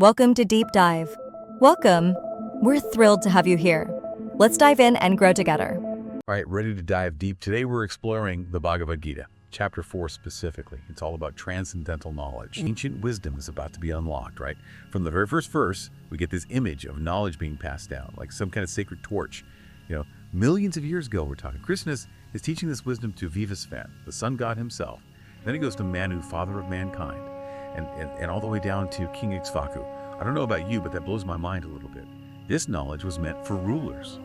Welcome to Deep Dive. Welcome. We're thrilled to have you here. Let's dive in and grow together. All right, ready to dive deep. Today we're exploring the Bhagavad Gita, chapter 4 specifically. It's all about transcendental knowledge. Ancient wisdom is about to be unlocked, right? From the very first verse, we get this image of knowledge being passed down, like some kind of sacred torch. Millions of years ago, we're talking. Krishna is teaching this wisdom to Vivasvan, the sun god himself. Then it goes to Manu, father of mankind, and all the way down to King Ikshvaku. I don't know about you, but that blows my mind a little bit. This knowledge was meant for rulers,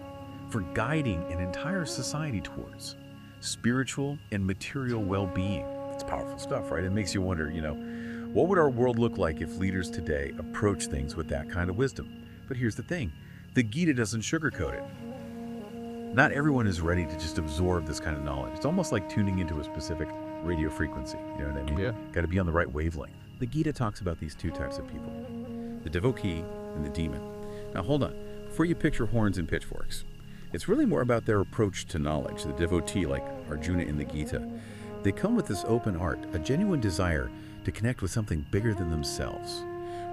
for guiding an entire society towards spiritual and material well-being. It's powerful stuff, right? It makes you wonder, what would our world look like if leaders today approach things with that kind of wisdom? But here's the thing, the Gita doesn't sugarcoat it. Not everyone is ready to just absorb this kind of knowledge. It's almost like tuning into a specific radio frequency, you know what I mean? Yeah. Got to be on the right wavelength. The Gita talks about these two types of people, the devotee and the demon. Now hold on, before you picture horns and pitchforks, it's really more about their approach to knowledge. The devotee, like Arjuna in the Gita, they come with this open heart, a genuine desire to connect with something bigger than themselves,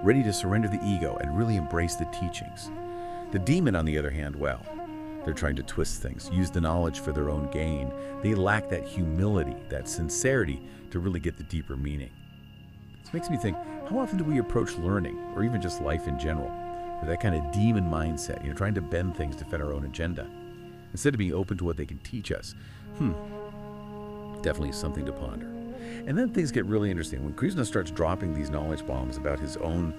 ready to surrender the ego and really embrace the teachings. The demon, on the other hand, well, they're trying to twist things, use the knowledge for their own gain. They lack that humility, that sincerity to really get the deeper meaning. This makes me think, how often do we approach learning, or even just life in general, with that kind of demon mindset, trying to bend things to fit our own agenda, instead of being open to what they can teach us? Definitely something to ponder. And then things get really interesting. When Krishna starts dropping these knowledge bombs about his own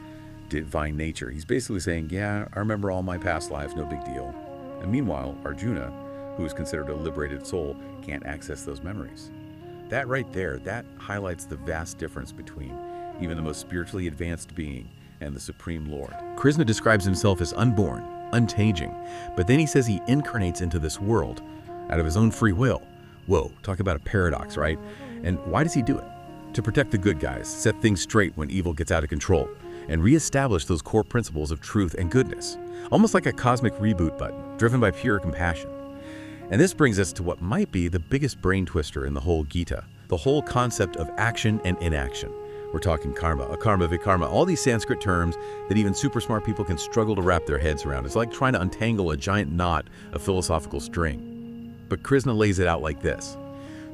divine nature, he's basically saying, yeah, I remember all my past lives, no big deal. And meanwhile, Arjuna, who is considered a liberated soul, can't access those memories. That right there, that highlights the vast difference between even the most spiritually advanced being and the Supreme Lord. Krishna describes himself as unborn, unchanging, but then he says he incarnates into this world out of his own free will. Whoa, talk about a paradox, right? And why does he do it? To protect the good guys, set things straight when evil gets out of control, and reestablish those core principles of truth and goodness. Almost like a cosmic reboot button, driven by pure compassion. And this brings us to what might be the biggest brain twister in the whole Gita, the whole concept of action and inaction. We're talking karma, akarma, vikarma, all these Sanskrit terms that even super smart people can struggle to wrap their heads around. It's like trying to untangle a giant knot of philosophical string. But Krishna lays it out like this.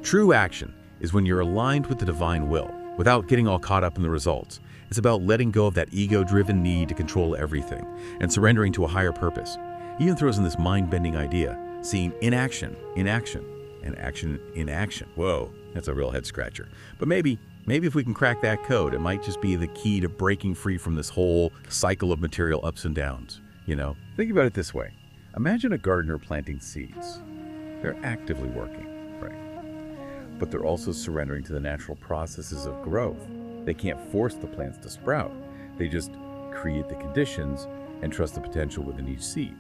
True action is when you're aligned with the divine will, without getting all caught up in the results. It's about letting go of that ego-driven need to control everything and surrendering to a higher purpose. He even throws in this mind-bending idea, seeing inaction, inaction, and action in action. Whoa, that's a real head-scratcher. But maybe if we can crack that code, it might just be the key to breaking free from this whole cycle of material ups and downs. Think about it this way. Imagine a gardener planting seeds. They're actively working, right? But they're also surrendering to the natural processes of growth. They can't force the plants to sprout. They just create the conditions and trust the potential within each seed.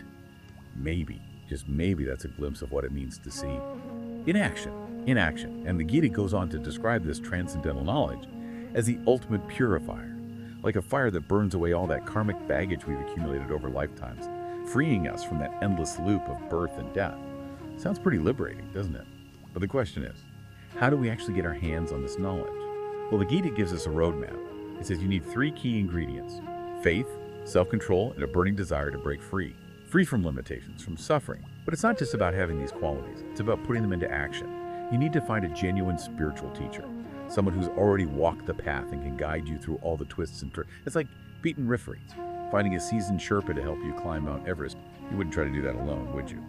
Maybe, just maybe, that's a glimpse of what it means to see inaction. And the Gita goes on to describe this transcendental knowledge as the ultimate purifier, like a fire that burns away all that karmic baggage we've accumulated over lifetimes, freeing us from that endless loop of birth and death. Sounds pretty liberating, doesn't it? But the question is, how do we actually get our hands on this knowledge? Well, the Gita gives us a roadmap. It says you need 3 key ingredients: faith, self-control, and a burning desire to break free from limitations, from suffering. But it's not just about having these qualities. It's about putting them into action. You need to find a genuine spiritual teacher, someone who's already walked the path and can guide you through all the twists and turns. It's like Pete and Riffrey, finding a seasoned Sherpa to help you climb Mount Everest. You wouldn't try to do that alone, would you?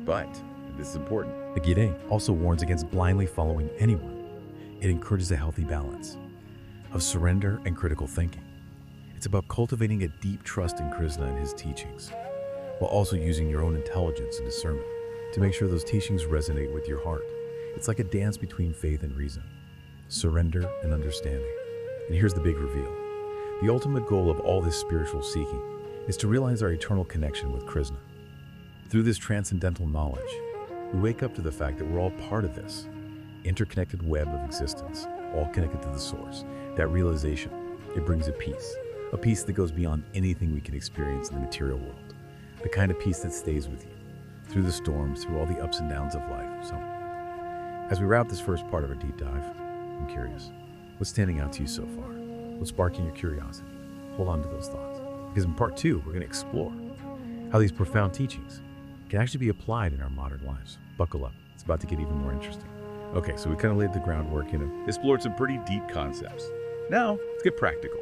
But this is important. The Gita also warns against blindly following anyone. It encourages a healthy balance of surrender and critical thinking. It's about cultivating a deep trust in Krishna and his teachings, while also using your own intelligence and discernment to make sure those teachings resonate with your heart. It's like a dance between faith and reason, surrender and understanding. And here's the big reveal. The ultimate goal of all this spiritual seeking is to realize our eternal connection with Krishna. Through this transcendental knowledge, we wake up to the fact that we're all part of this interconnected web of existence, all connected to the source. That realization, it brings a peace that goes beyond anything we can experience in the material world, the kind of peace that stays with you through the storms, through all the ups and downs of life. So, as we wrap this first part of our deep dive, I'm curious, what's standing out to you so far? What's sparking your curiosity? hold on to those thoughts. Because in part 2, we're going to explore how these profound teachings can actually be applied in our modern lives. Buckle up. It's about to get even more interesting. Okay, so we kind of laid the groundwork and explored some pretty deep concepts. Now, let's get practical.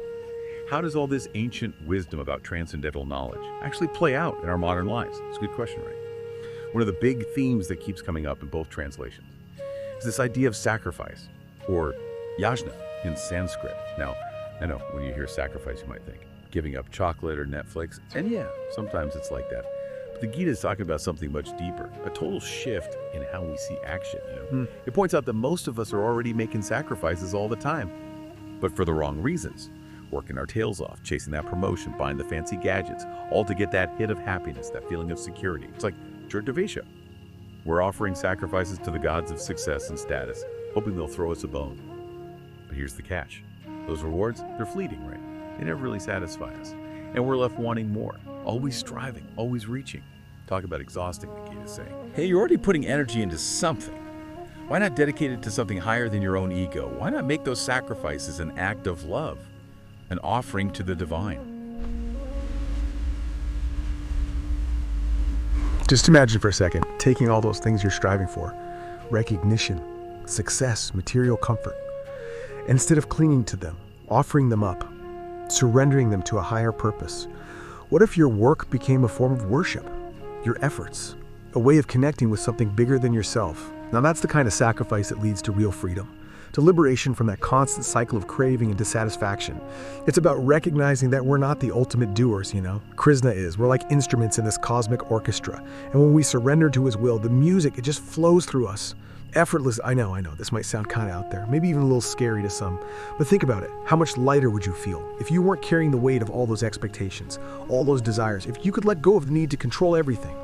How does all this ancient wisdom about transcendental knowledge actually play out in our modern lives? It's a good question, right? One of the big themes that keeps coming up in both translations is this idea of sacrifice, or yajña in Sanskrit. Now, I know when you hear sacrifice, you might think giving up chocolate or Netflix, and yeah, sometimes it's like that. But the Gita is talking about something much deeper, a total shift in how we see action. It points out that most of us are already making sacrifices all the time, but for the wrong reasons. Working our tails off, chasing that promotion, buying the fancy gadgets, all to get that hit of happiness, that feeling of security. It's like Devesha. We're offering sacrifices to the gods of success and status, hoping they'll throw us a bone. But here's the catch. Those rewards, they're fleeting, right? They never really satisfy us. And we're left wanting more, always striving, always reaching. Talk about exhausting, the Gita is saying. Hey, you're already putting energy into something. Why not dedicate it to something higher than your own ego? Why not make those sacrifices an act of love, an offering to the divine? Just imagine for a second, taking all those things you're striving for, recognition, success, material comfort, instead of clinging to them, offering them up, surrendering them to a higher purpose. What if your work became a form of worship? Your efforts, a way of connecting with something bigger than yourself. Now that's the kind of sacrifice that leads to real freedom, to liberation from that constant cycle of craving and dissatisfaction. It's about recognizing that we're not the ultimate doers, Krishna is. We're like instruments in this cosmic orchestra. And when we surrender to his will, the music, it just flows through us. Effortless. I know, this might sound kind of out there, maybe even a little scary to some, but think about it. How much lighter would you feel if you weren't carrying the weight of all those expectations, all those desires, if you could let go of the need to control everything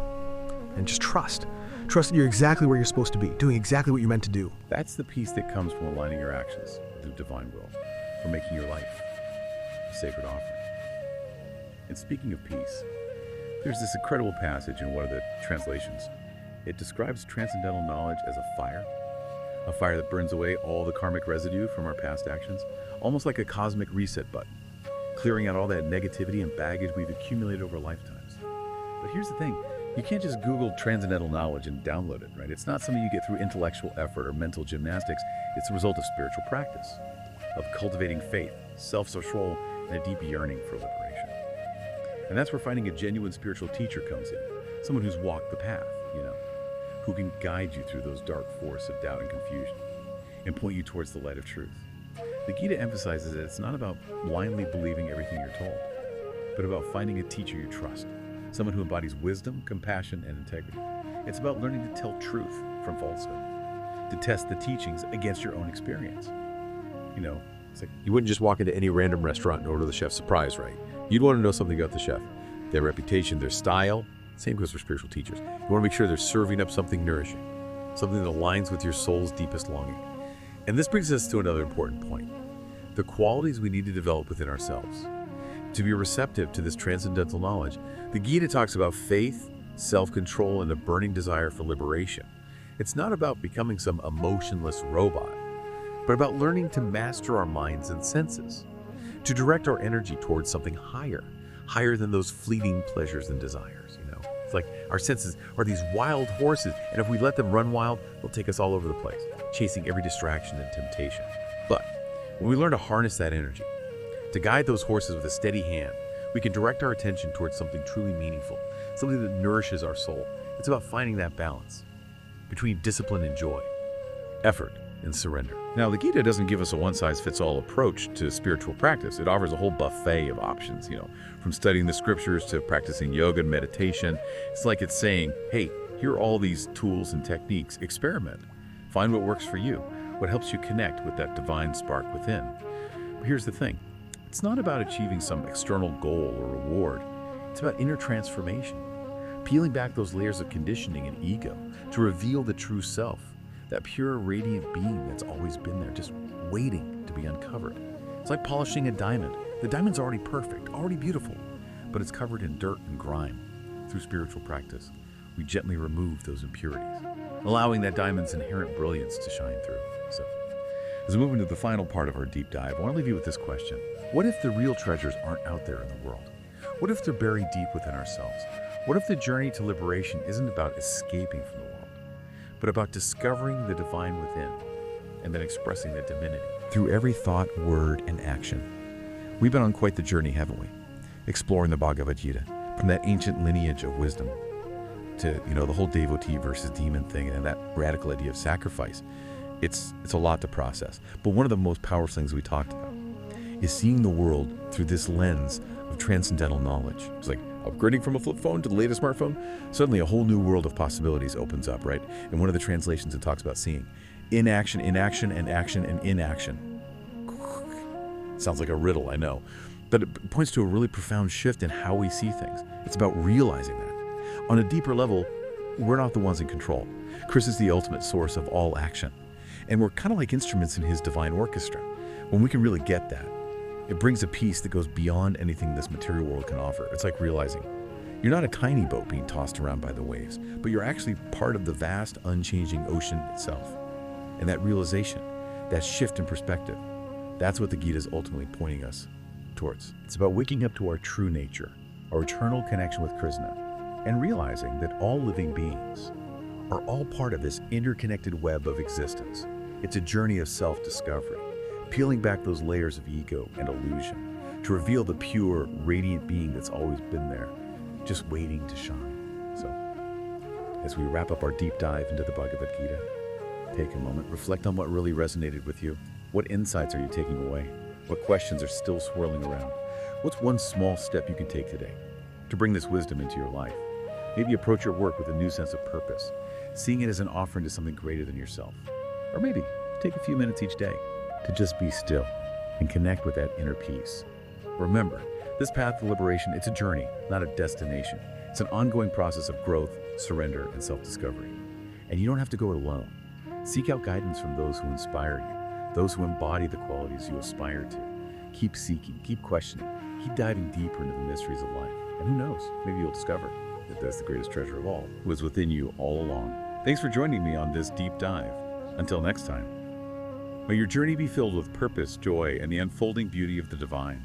and just trust that you're exactly where you're supposed to be, doing exactly what you're meant to do. That's the peace that comes from aligning your actions with the divine will, from making your life a sacred offering. And speaking of peace, there's this incredible passage in one of the translations. It describes transcendental knowledge as a fire that burns away all the karmic residue from our past actions, almost like a cosmic reset button, clearing out all that negativity and baggage we've accumulated over lifetimes. But here's the thing, you can't just Google transcendental knowledge and download it, right? It's not something you get through intellectual effort or mental gymnastics. It's the result of spiritual practice, of cultivating faith, self-control, and a deep yearning for liberation. And that's where finding a genuine spiritual teacher comes in, someone who's walked the path, who can guide you through those dark forests of doubt and confusion and point you towards the light of truth. The Gita emphasizes that it's not about blindly believing everything you're told, but about finding a teacher you trust, someone who embodies wisdom, compassion, and integrity. It's about learning to tell truth from falsehood, to test the teachings against your own experience. It's like you wouldn't just walk into any random restaurant and order the chef's surprise, right? You'd want to know something about the chef, their reputation, their style. Same goes for spiritual teachers. You want to make sure they're serving up something nourishing, something that aligns with your soul's deepest longing. And this brings us to another important point. The qualities we need to develop within ourselves. To be receptive to this transcendental knowledge, the Gita talks about faith, self-control, and a burning desire for liberation. It's not about becoming some emotionless robot, but about learning to master our minds and senses, to direct our energy towards something higher than those fleeting pleasures and desires. It's like our senses are these wild horses, and if we let them run wild, they'll take us all over the place, chasing every distraction and temptation. But when we learn to harness that energy, to guide those horses with a steady hand, we can direct our attention towards something truly meaningful, something that nourishes our soul. It's about finding that balance between discipline and joy, effort and surrender. Now, the Gita doesn't give us a one-size-fits-all approach to spiritual practice. It offers a whole buffet of options, from studying the scriptures to practicing yoga and meditation. It's like it's saying, hey, here are all these tools and techniques. Experiment. Find what works for you, what helps you connect with that divine spark within. But here's the thing. It's not about achieving some external goal or reward. It's about inner transformation, peeling back those layers of conditioning and ego to reveal the true self, that pure, radiant being that's always been there, just waiting to be uncovered. It's like polishing a diamond. The diamond's already perfect, already beautiful, but it's covered in dirt and grime. Through spiritual practice, we gently remove those impurities, allowing that diamond's inherent brilliance to shine through. So, as we move into the final part of our deep dive, I want to leave you with this question. What if the real treasures aren't out there in the world? What if they're buried deep within ourselves? What if the journey to liberation isn't about escaping from the world, but about discovering the divine within and then expressing that divinity through every thought, word, and action? We've been on quite the journey, haven't we? Exploring the Bhagavad Gita, from that ancient lineage of wisdom to, the whole devotee versus demon thing and that radical idea of sacrifice. It's a lot to process. But one of the most powerful things we talked about is seeing the world through this lens of transcendental knowledge. It's like upgrading from a flip phone to the latest smartphone. Suddenly a whole new world of possibilities opens up, right? And one of the translations it talks about seeing inaction, inaction, and action, and inaction. Sounds like a riddle, I know. But it points to a really profound shift in how we see things. It's about realizing that. On a deeper level, we're not the ones in control. Chris is the ultimate source of all action. And we're kind of like instruments in his divine orchestra. When we can really get that, it brings a peace that goes beyond anything this material world can offer. It's like realizing you're not a tiny boat being tossed around by the waves, but you're actually part of the vast, unchanging ocean itself. And that realization, that shift in perspective, that's what the Gita is ultimately pointing us towards. It's about waking up to our true nature, our eternal connection with Krishna, and realizing that all living beings are all part of this interconnected web of existence. It's a journey of self-discovery, peeling back those layers of ego and illusion to reveal the pure, radiant being that's always been there, just waiting to shine. So, as we wrap up our deep dive into the Bhagavad Gita, take a moment, reflect on what really resonated with you. What insights are you taking away? What questions are still swirling around? What's one small step you can take today to bring this wisdom into your life? Maybe approach your work with a new sense of purpose, seeing it as an offering to something greater than yourself. Or maybe take a few minutes each day to just be still and connect with that inner peace. Remember, this path to liberation, it's a journey, not a destination. It's an ongoing process of growth, surrender, and self-discovery. And you don't have to go it alone. Seek out guidance from those who inspire you, those who embody the qualities you aspire to. Keep seeking, keep questioning, keep diving deeper into the mysteries of life. And who knows, maybe you'll discover that that's the greatest treasure of all, was within you all along. Thanks for joining me on this deep dive. Until next time, may your journey be filled with purpose, joy, and the unfolding beauty of the divine.